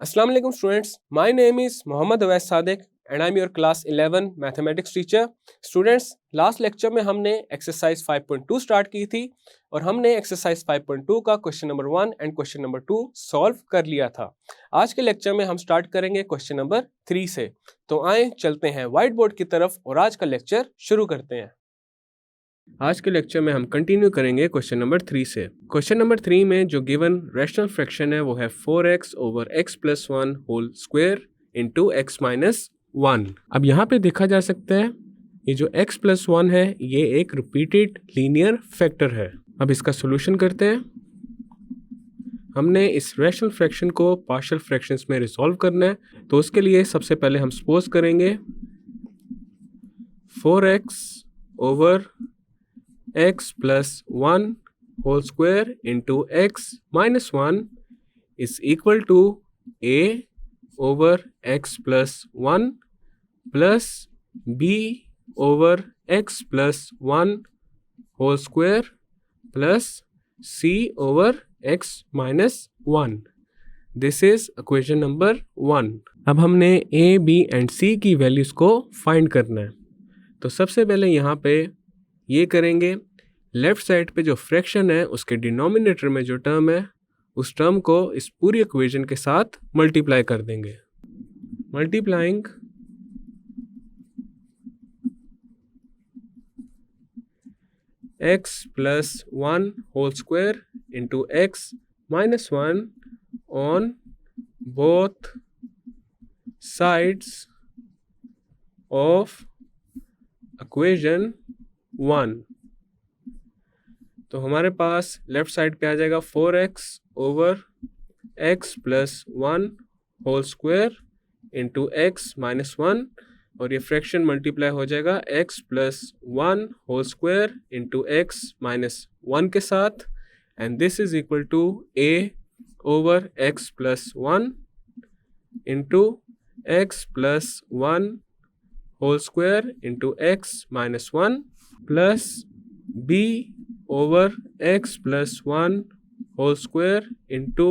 Assalamu alaikum students. My name is Mohammad Awais Sadiq and I'm your class 11 mathematics teacher. Students, last lecture में हमने exercise 5.2 start की थी और हमने exercise 5.2 का question number 1 and question number 2 solve कर लिया था। आज के लेक्चर में हम स्टार्ट करेंगे क्वेश्चन नंबर 3 से। तो आए चलते हैं व्हाइट बोर्ड की तरफ और आज का लेक्चर शुरू करते हैं। आज के लेक्चर में हम कंटिन्यू करेंगे क्वेश्चन नंबर 3 से। क्वेश्चन नंबर 3 में जो गिवन रैशनल फ्रैक्शन है वो है 4x over x plus 1 whole square into x minus 1। अब यहाँ पे देखा जा सकता है ये जो x प्लस 1 है ये एक रिपीटेड लीनियर फैक्टर है। अब इसका सोल्यूशन करते हैं। हमने इस रैशनल फ्रैक्शन को पार्शियल फ्रैक्शंस में रिजॉल्व करना है, तो उसके लिए सबसे पहले हम सपोज करेंगे 4x over x plus 1 whole square into x minus 1 is equal to a over x plus 1 plus b over x plus 1 whole square plus c over x minus 1. This is equation number 1. अब हमने a, b and c की values को find करना है। तो सबसे पहले यहाँ पे ये करेंगे, लेफ्ट साइड पे जो फ्रैक्शन है उसके डिनोमिनेटर में जो टर्म है उस टर्म को इस पूरी इक्वेशन के साथ मल्टीप्लाई कर देंगे। Multiplying x plus 1 whole square into x minus 1 on both sides of equation 1। तो हमारे पास लेफ्ट साइड पे आ जाएगा 4x over x plus 1 whole square into x minus 1 और ये फ्रैक्शन मल्टीप्लाई हो जाएगा x plus 1 whole square into x minus 1 के साथ, and this is equal to a over x plus 1 into x plus 1 whole square into x minus 1 plus b over x plus 1 whole square into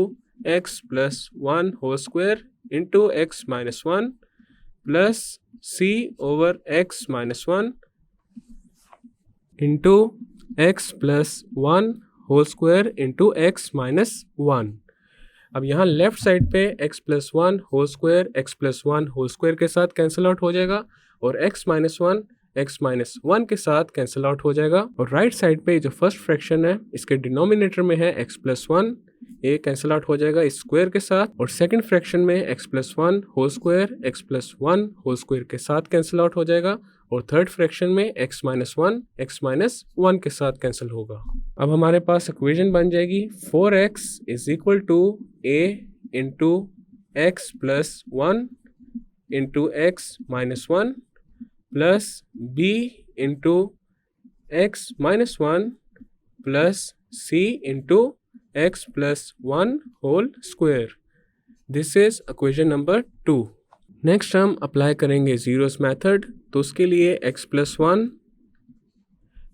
x plus 1 whole square into x minus 1 plus c over x minus 1 into x plus 1 whole square into x minus 1। अब यहाँ left side पे x plus 1 whole square x plus 1 whole square के साथ cancel out हो जाएगा और x minus 1 x minus 1 के साथ कैंसिल आउट हो जाएगा। और राइट साइड पे जो फर्स्ट फ्रैक्शन है इसके डिनोमिनेटर में है x प्लस 1, ये कैंसिल आउट हो जाएगा इस स्क्वायर के साथ, और सेकंड फ्रैक्शन में x plus 1 whole square x plus 1 whole square के साथ कैंसिल आउट हो जाएगा, और थर्ड फ्रैक्शन में x माइनस 1 x माइनस 1 के साथ कैंसिल होगा। अब हमारे पास इक्वेशन बन जाएगी 4x is equal to a into x plus 1 into x minus 1 plus b into x minus 1 plus c into x plus 1 whole square. This is equation number 2। Next हम apply करेंगे zeros method, तो उसके लिए x plus 1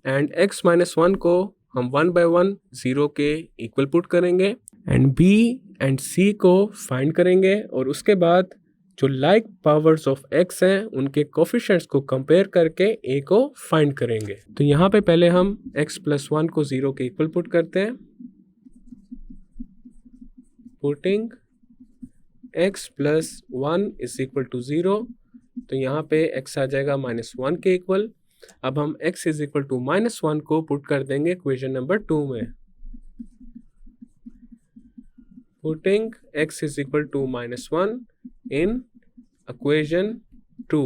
and x minus 1 को हम 1 by 1 zero के equal put करेंगे and b and c को फाइंड करेंगे, और उसके बाद जो लाइक पावर्स ऑफ x हैं उनके कोफिशिएंट्स को कंपेयर करके a को फाइंड करेंगे। तो यहाँ पे पहले हम x प्लस 1 को जीरो के इक्वल पुट करते हैं। Putting x plus 1 is equal to 0, तो यहाँ पे x आ जाएगा माइनस 1 के इक्वल। अब हम x is equal to minus 1 को पुट कर देंगे इक्वेशन नंबर 2 में। Putting x is equal to minus 1 in equation 2,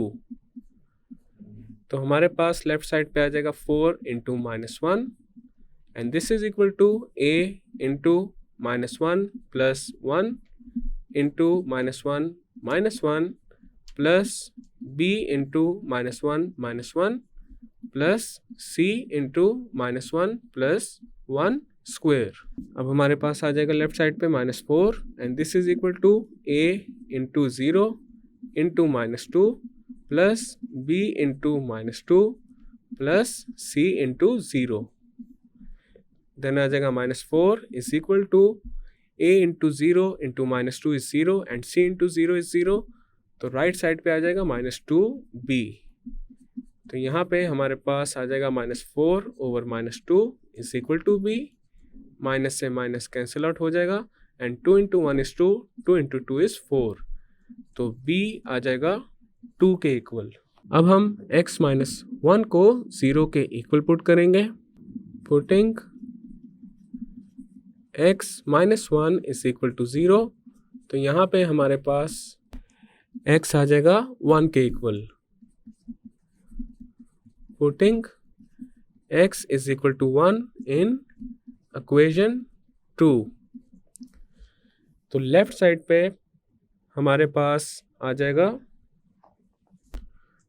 तो हमारे पास लेफ्ट साइड पे आ जाएगा 4 into minus 1 and this is equal to a into minus 1 plus 1 into minus 1 minus 1 plus b into minus 1 minus 1 plus c into minus 1 plus 1 square. अब हमारे पास आ जाएगा लेफ्ट साइड पे minus 4 and this is equal to a into 0 into minus 2 plus b into minus 2 plus c into 0। Then आ जाएगा minus 4 is equal to a into 0 into -2 is 0 and c into 0 is 0, तो right side पे आ जाएगा -2b। तो यहाँ पे हमारे पास आ जाएगा -4 over -2 is equal to b। Minus से माइनस कैंसिल आउट हो जाएगा and 2 into 1 is 2, 2 into 2 is 4, तो b आ जाएगा 2 के इक्वल। अब हम x माइनस 1 को 0 के इक्वल पुट करेंगे। Putting x minus 1 is equal to 0, तो यहाँ पे हमारे पास x आ जाएगा 1 के equal. Putting x is equal to 1 in equation 2, तो लेफ्ट साइड पे हमारे पास आ जाएगा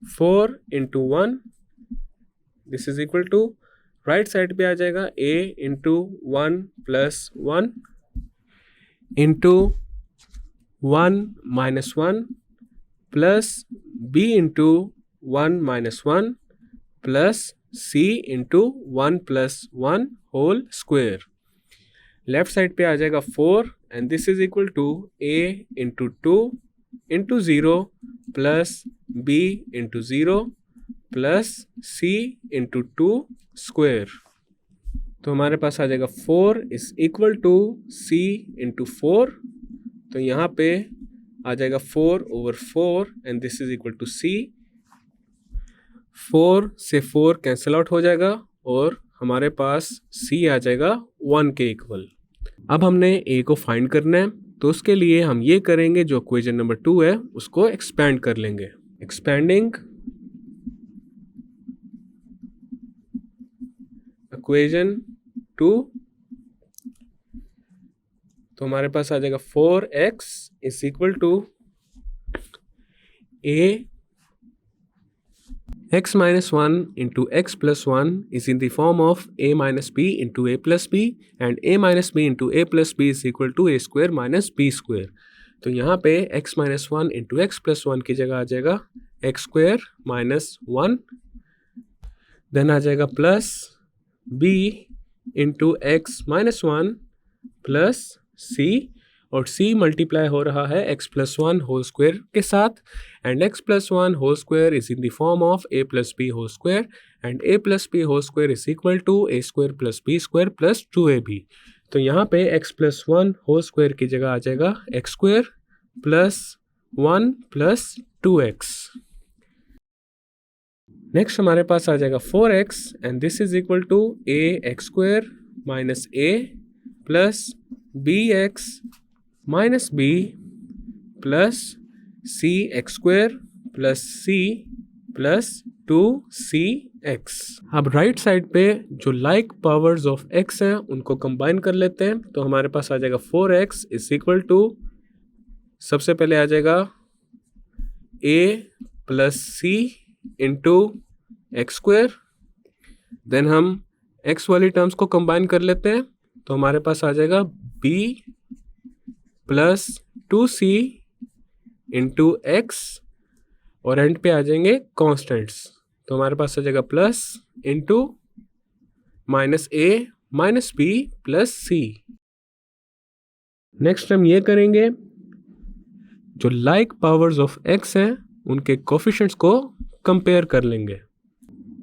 4 into 1, this is equal to, right side पे आ जाएगा a into 1 plus 1 into 1 minus 1 plus b into 1 minus 1 plus c into 1 plus 1 whole square. Left side पे आ जाएगा 4 and this is equal to a into 2 into 0 plus b into 0 plus c into 2 square. तो हमारे पास आ जाएगा 4 is equal to c into 4, तो यहाँ पे आ जाएगा 4 over 4 and this is equal to c। 4 से 4 कैंसिल आउट हो जाएगा और हमारे पास c आ जाएगा 1 के इक्वल। अब हमने a को फाइंड करना है, तो उसके लिए हम ये करेंगे, जो इक्वेशन नंबर 2 है उसको एक्सपेंड कर लेंगे। एक्सपेंडिंग इक्वेशन 2, तो हमारे पास आ जाएगा 4x is equal to a x minus 1 into x plus 1 is in the form of a minus b into a plus b and a minus b into a plus b is equal to a square minus b square। तो यहाँ पे x minus 1 into x plus 1 की जगह आ जाएगा x square minus 1, then आ जाएगा plus b into x minus 1 plus c, और c मल्टीप्लाई हो रहा है x प्लस 1 होल स्क्वायर के साथ and x plus 1 whole square is in the form of a plus b whole square and a plus b whole square is equal to a square plus b square plus 2ab। तो यहाँ पे x plus 1 whole square की जगह आ जाएगा x square plus 1 plus 2x। Next हमारे पास आ जाएगा 4x and this is equal to a x square minus a plus bx minus b plus c x square plus c plus 2cx। अब right side पे जो like powers of x हैं उनको combine कर लेते हैं, तो हमारे पास आ जाएगा 4x इज इक्वल टू, सबसे पहले आ जाएगा a plus c into x square, then हम x वाली टर्म्स को कंबाइन कर लेते हैं, तो हमारे पास आ जाएगा b plus 2c into x और एंड पे आ जाएंगे कॉन्स्टेंट्स, तो हमारे पास आ जाएगा plus into minus a minus b plus c। Next हम ये करेंगे, जो लाइक पावर्स ऑफ x हैं उनके कोफिशिएंट्स को कंपेयर कर लेंगे।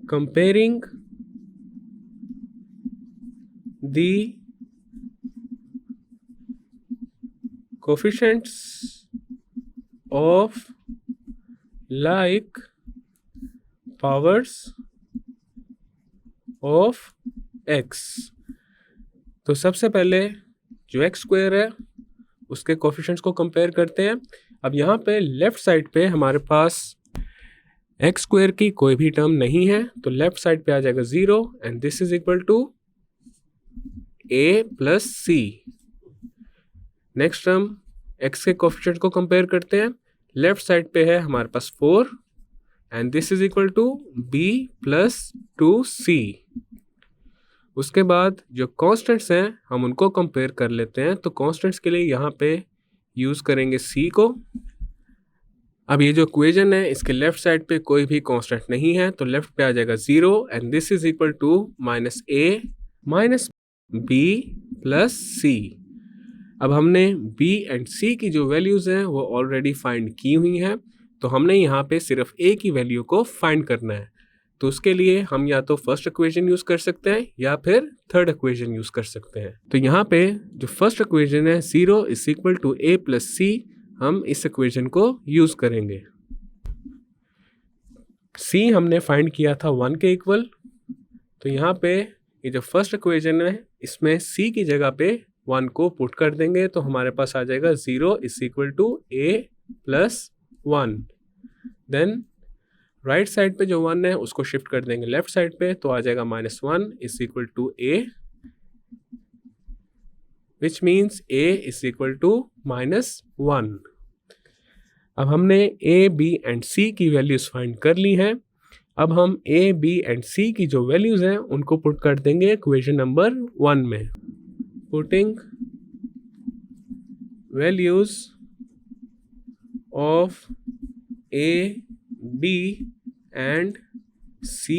Comparing the coefficients of like powers of x। तो सबसे पहले जो x स्क्वायर है उसके कोफिशिएंट्स को कंपेयर करते हैं। अब यहाँ पे लेफ्ट साइड पे हमारे पास x स्क्वायर की कोई भी टर्म नहीं है, तो लेफ्ट साइड पे आ जाएगा 0 and this is equal to a plus c। Next हम x के कोफिशिएंट को कंपेयर करते हैं, लेफ्ट साइड पे है हमारे पास 4 and this is equal to b plus 2c। उसके बाद जो कांस्टेंट्स हैं हम उनको कंपेयर कर लेते हैं, तो कांस्टेंट्स के लिए यहाँ पे यूज़ करेंगे c को। अब ये जो इक्वेशन है इसके लेफ्ट साइड पे कोई भी कांस्टेंट नहीं है, तो लेफ्ट पे आ जाएगा 0 and this is equal to minus a minus b plus c। अब हमने b एंड c की जो वैल्यूज़ हैं वो ऑलरेडी फाइंड की हुई हैं, तो हमने यहाँ पे सिर्फ a की वैल्यू को फाइंड करना है। तो उसके लिए हम या तो फर्स्ट इक्वेशन यूज़ कर सकते हैं या फिर थर्ड इक्वेशन यूज़ कर सकते हैं। तो यहाँ पे जो फर्स्ट इक्वेशन है 0 is equal to a plus c, हम इस इक्वेशन को यूज़ करेंगे। c हमने फाइंड किया था 1 के इक्वल, तो यहाँ पे ये जो फर्स्ट इक्वेशन है इसमें c की जगह पे 1 को पुट कर देंगे, तो हमारे पास आ जाएगा 0 is equal to a plus 1। Then right side पे जो 1 है उसको शिफ्ट कर देंगे लेफ्ट साइड पे, तो आ जाएगा -1 is equal to a, which means a is equal to -1। अब हमने a, b एंड c की वैल्यूज फाइंड कर ली हैं। अब हम a, b एंड c की जो वैल्यूज हैं उनको पुट कर देंगे इक्वेशन नंबर 1 में। Putting values of a, b and c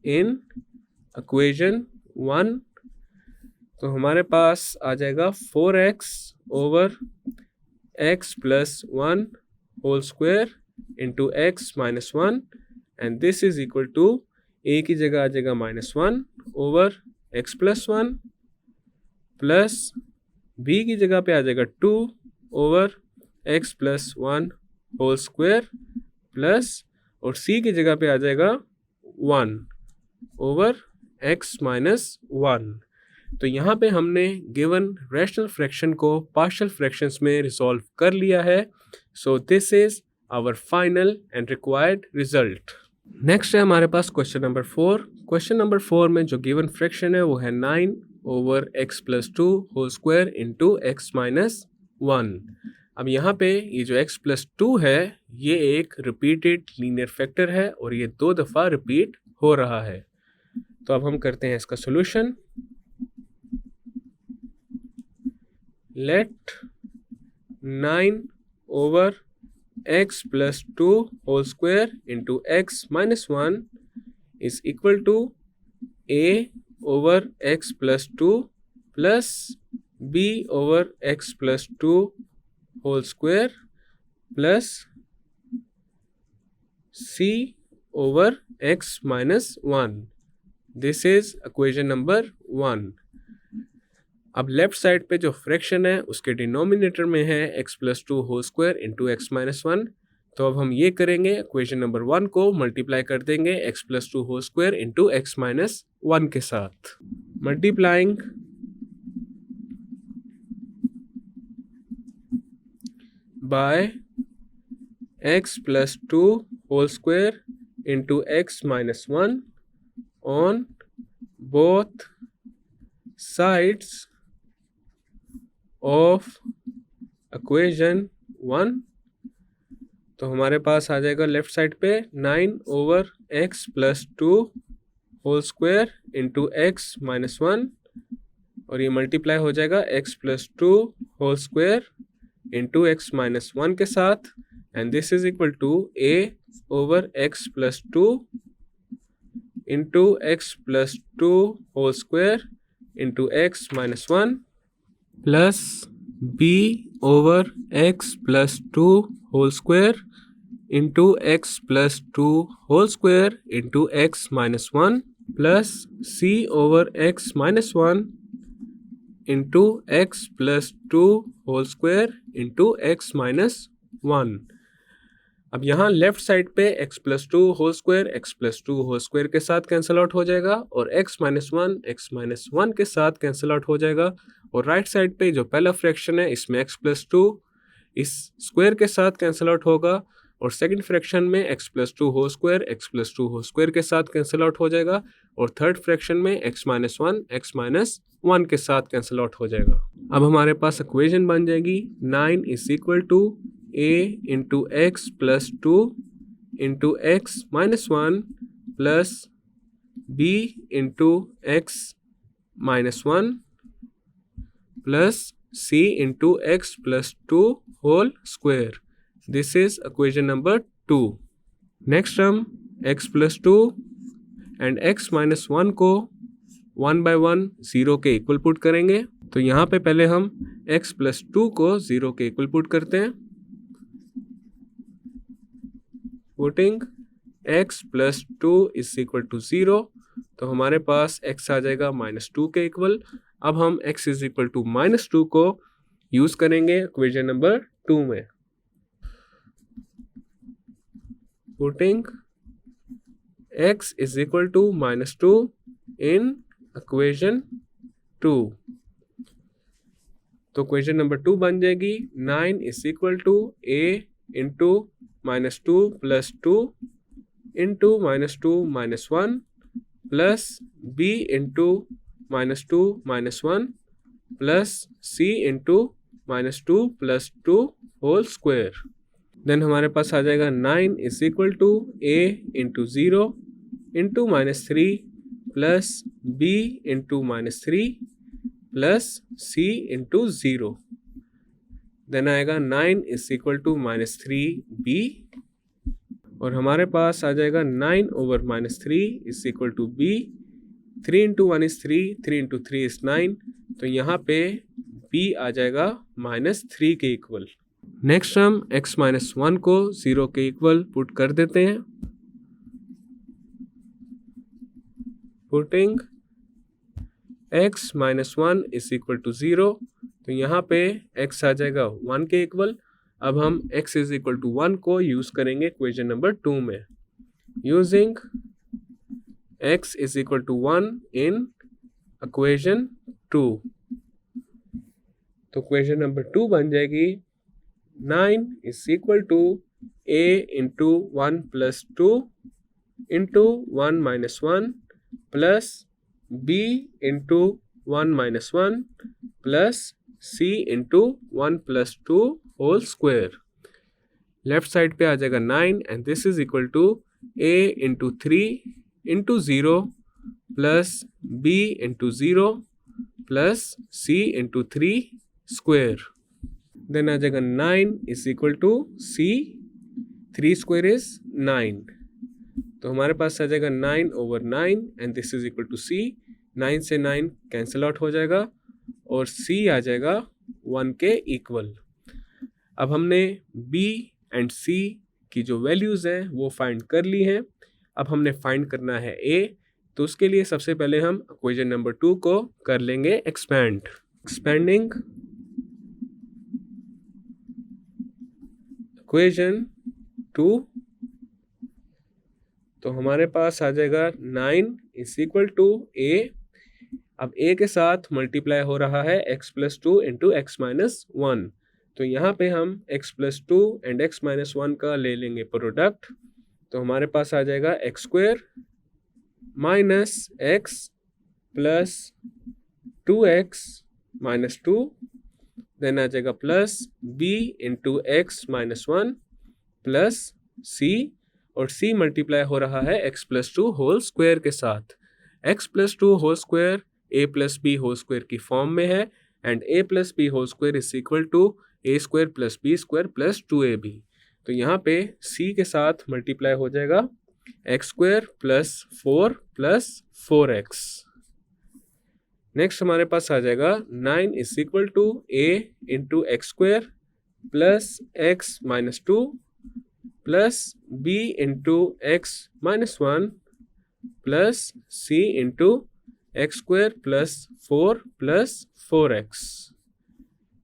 in equation 1, तो हमारे पास आ जाएगा 4x over x plus 1 whole square into x minus 1, and this is equal to a की जगह आ जाएगा -1 over x plus 1 plus b की जगह पे आ जाएगा 2 over x plus 1 whole square plus, और c की जगह पे आ जाएगा 1 ओवर x माइनस 1। तो यहाँ पे हमने गिवन रैशनल फ्रैक्शन को पार्शियल फ्रैक्शंस में रिजॉल्व कर लिया है। So this is our final and required result. Next है हमारे पास क्वेश्चन नंबर 4। क्वेश्चन नंबर 4 में जो गिवन फ्रैक्शन है वो है 9 over x plus 2 whole square into x minus 1। अब यहाँ पे ये जो x प्लस 2 है ये एक रिपीटेड लीनियर फैक्टर है और ये 2 दफ़ा रिपीट हो रहा है। तो अब हम करते हैं इसका solution. Let 9 over x plus 2 whole square into x minus 1 is equal to a over x plus 2 plus b over x plus 2 whole square plus c over x minus 1। This is equation number 1। अब left side पे जो fraction है उसके denominator में है x plus 2 whole square into x minus 1, तो अब हम ये करेंगे इक्वेशन नंबर 1 को मल्टीप्लाई कर देंगे x plus 2 whole square into x minus 1 के साथ। Multiplying by x plus 2 whole square into x minus 1 on both sides of equation 1, तो हमारे पास आ जाएगा लेफ्ट साइड पे 9 over x plus 2 whole square into x minus 1, और ये मल्टीप्लाई हो जाएगा x plus 2 whole square into x minus 1 के साथ, and this is equal to a over x plus 2 into x plus 2 whole square into x minus 1 plus b over x plus 2 whole square into x plus 2 whole square into x minus 1 plus c over x minus 1 into x plus 2 whole square into x minus 1। अब यहाँ left side पे x plus 2 whole square x plus 2 whole square के साथ cancel out हो जाएगा और x minus 1 के साथ कैंसिल आउट हो जाएगा, और राइट साइड पे जो पहला फ्रैक्शन है इसमें x प्लस 2 इस स्क्वायर के साथ कैंसिल आउट होगा, और सेकंड फ्रैक्शन में x plus 2 whole square x plus 2 whole square के साथ कैंसिल आउट हो जाएगा, और थर्ड फ्रैक्शन में x माइनस 1 के साथ कैंसिल आउट हो जाएगा। अब हमारे पास इक्वेशन बन जाएगी 9 is equal to a into x plus 2 into x minus 1 plus b into x minus 1 plus c into x plus 2 whole square. This is equation number 2। Next हम x plus 2 and x minus 1 को 1 by 1 0 के equal put करेंगे। तो यहाँ पे पहले हम x plus 2 को 0 के इक्वल पुट करते हैं। Putting x plus 2 is equal to 0, तो हमारे पास x आ जाएगा -2 के इक्वल। अब हम x इज इक्वल टू -2 को यूज करेंगे इक्वेशन नंबर 2 में। Putting x is equal to -2 in equation 2, तो इक्वेशन नंबर 2 बन जाएगी 9 is equal to a into -2 plus 2 into -2 -1 plus b into -2 -1 plus c into -2 plus 2 whole square. Then हमारे पास आ जाएगा 9 is equal to a into 0 into -3 plus b into -3 plus c into 0। Then आएगा 9 is equal to -3b, और हमारे पास आ जाएगा 9 over -3 is equal to b। 3 into 1 is 3, 3 into 3 is 9, तो यहाँ पे b आ जाएगा -3 के इक्वल। नेक्स्ट हम x -1 को 0 के इक्वल पुट कर देते हैं। Putting x -1 is equal to 0, तो यहाँ पे x आ जाएगा 1 के इक्वल। अब हम x इज इक्वल टू 1 को यूज करेंगे इक्वेशन नंबर 2 में। Using x is equal to 1 in equation 2, तो इक्वेशन नंबर 2 बन जाएगी 9 is equal to a into 1 plus 2 into 1 -1 plus b into 1 -1 plus c into 1 plus 2 whole square. Left side पे आ जाएगा 9 and this is equal to a into 3 into 0 plus b into 0 plus c into 3 square. Then आ जाएगा 9 is equal to c, 3 square is 9, तो हमारे पास आ जाएगा 9 over 9 and this is equal to c। 9 से 9 कैंसिल आउट हो जाएगा और c आ जाएगा 1 के इक्वल। अब हमने b एंड c की जो वैल्यूज़ हैं वो फाइंड कर ली हैं। अब हमने फाइंड करना है a, तो उसके लिए सबसे पहले हम इक्वेशन नंबर 2 को कर लेंगे एक्सपेंड। एक्सपेंडिंग इक्वेशन 2, तो हमारे पास आ जाएगा 9 इज इक्वल टू a। अब a के साथ मल्टीप्लाई हो रहा है x plus 2 into x minus 1, तो यहाँ पे हम x plus 2 and x minus 1 का ले लेंगे प्रोडक्ट, तो हमारे पास आ जाएगा x square minus x plus 2x minus 2, then आ जाएगा plus b into x minus 1 plus c, और c मल्टीप्लाई हो रहा है x प्लस 2 होल स्क्वायर के साथ। x plus 2 whole square a plus b whole square की फॉर्म में है and a plus b whole square is equal to a square plus b square plus 2ab, तो यहाँ पे c के साथ मल्टीप्लाई हो जाएगा x square plus 4 plus 4x। Next हमारे पास आ जाएगा 9 is equal to a into x square plus x minus 2 plus b into x minus 1 plus c into x square plus 4 plus 4x।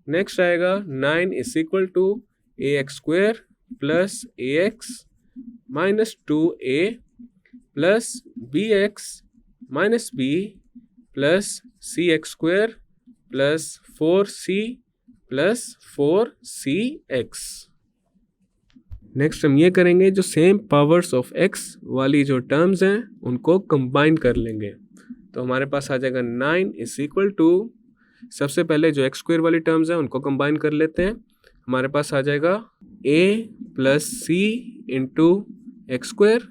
Next आएगा 9 is equal to a x square plus a x minus 2a plus b x minus b plus c x square plus 4c plus 4cx। Next हम ये करेंगे, जो same powers of x वाली जो terms हैं उनको combine कर लेंगे, तो हमारे पास आ जाएगा 9 इज इक्वल टू, सबसे पहले जो एक्स स्क्वायर वाली टर्म्स हैं उनको कंबाइन कर लेते हैं। हमारे पास आ जाएगा a plus c into x square.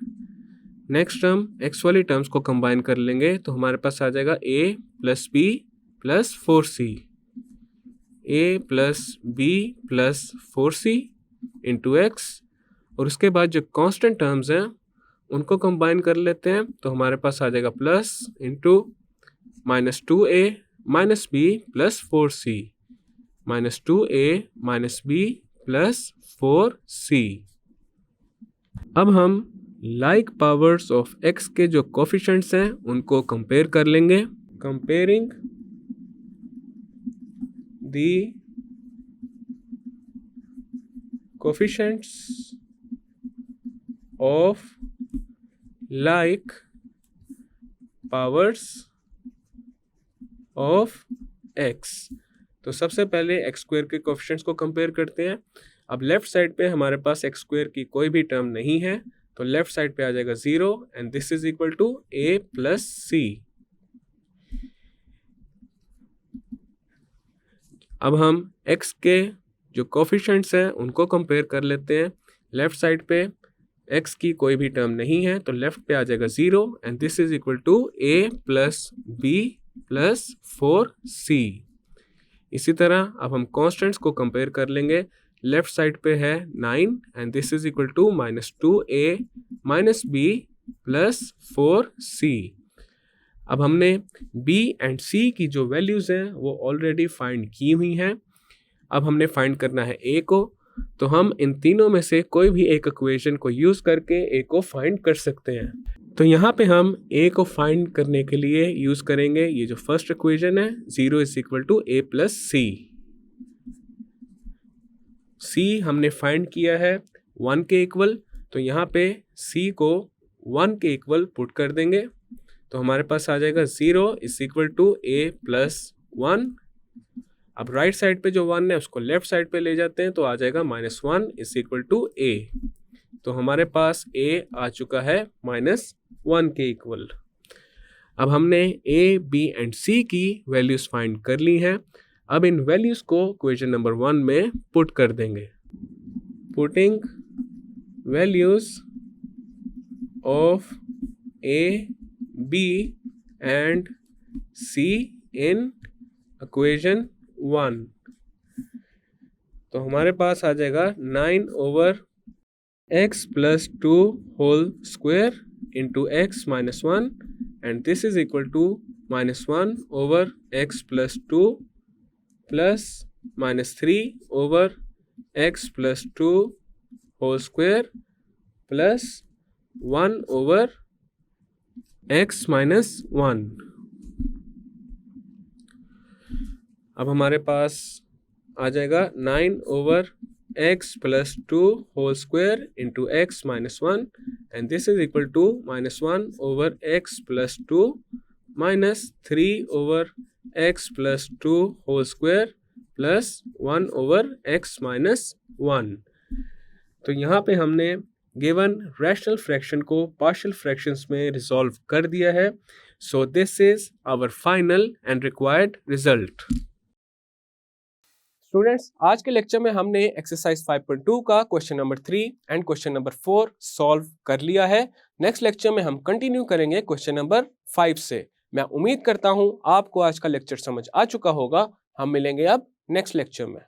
Next हम x वाली टर्म्स को कंबाइन कर लेंगे, तो हमारे पास आ जाएगा a plus b plus 4c, a plus b plus 4c into x, और उसके बाद जो कांस्टेंट टर्म्स हैं उनको कंबाइन कर लेते हैं, तो हमारे पास आ जाएगा plus into -2a minus b plus 4c -2a minus b plus 4c। अब हम लाइक पावर्स ऑफ x के जो कोफिशिएंट्स हैं उनको कंपेयर कर लेंगे। Comparing the coefficients of like powers of x। तो सबसे पहले x स्क्वायर के कोफिशिएंट्स को कंपेयर करते हैं। अब लेफ्ट साइड पे हमारे पास x स्क्वायर की कोई भी टर्म नहीं है, तो लेफ्ट साइड पे आ जाएगा 0 and this is equal to a plus c। अब हम x के जो कोफिशिएंट्स हैं उनको कंपेयर कर लेते हैं। लेफ्ट साइड पे x की कोई भी टर्म नहीं है, तो लेफ्ट पे आ जाएगा 0 and this is equal to a plus b plus 4c। इसी तरह अब हम कॉन्स्टेंट्स को कंपेयर कर लेंगे। लेफ्ट साइड पे है 9 and this is equal to -2a minus b plus 4c। अब हमने b एंड c की जो वैल्यूज़ हैं वो ऑलरेडी फाइंड की हुई हैं। अब हमने फाइंड करना है a को, तो हम इन तीनों में से कोई भी एक इक्वेशन को यूज़ करके a को फाइंड कर सकते हैं। तो यहाँ पे हम a को फाइंड करने के लिए यूज़ करेंगे ये जो फर्स्ट इक्वेशन है 0 is equal to a plus c। c हमने फाइंड किया है 1 के इक्वल, तो यहाँ पे c को 1 के इक्वल पुट कर देंगे, तो हमारे पास आ जाएगा 0 is equal to a plus 1। अब राइट साइड पे जो 1 है उसको लेफ्ट साइड पे ले जाते हैं, तो आ जाएगा -1 इज इक्वल टू a। तो हमारे पास a आ चुका है -1 के इक्वल। अब हमने a, b एंड c की वैल्यूज़ फाइंड कर ली हैं। अब इन वैल्यूज़ को इक्वेशन नंबर 1 में पुट कर देंगे। Putting values of a, b and c in equation 1, तो हमारे पास आ जाएगा 9/x plus 2 whole square into x minus 1 and this is equal to -1/x plus 2 plus -3/x plus 2 whole square plus 1/x minus 1। अब हमारे पास आ जाएगा 9/x plus 2 whole square into x minus 1 and this is equal to -1/x plus 2 minus 3/x plus 2 whole square plus 1/x minus 1। तो यहाँ पे हमने given rational fraction को पार्शियल फ्रैक्शंस में रिजॉल्व कर दिया है। So this is our final and required result. Students, आज के लेक्चर में हमने एक्सरसाइज 5.2 का question number 3 and question number 4 solve कर लिया है। नेक्स्ट लेक्चर में हम कंटिन्यू करेंगे क्वेश्चन नंबर 5 से। मैं उम्मीद करता हूं आपको आज का लेक्चर समझ आ चुका होगा। हम मिलेंगे अब नेक्स्ट लेक्चर में।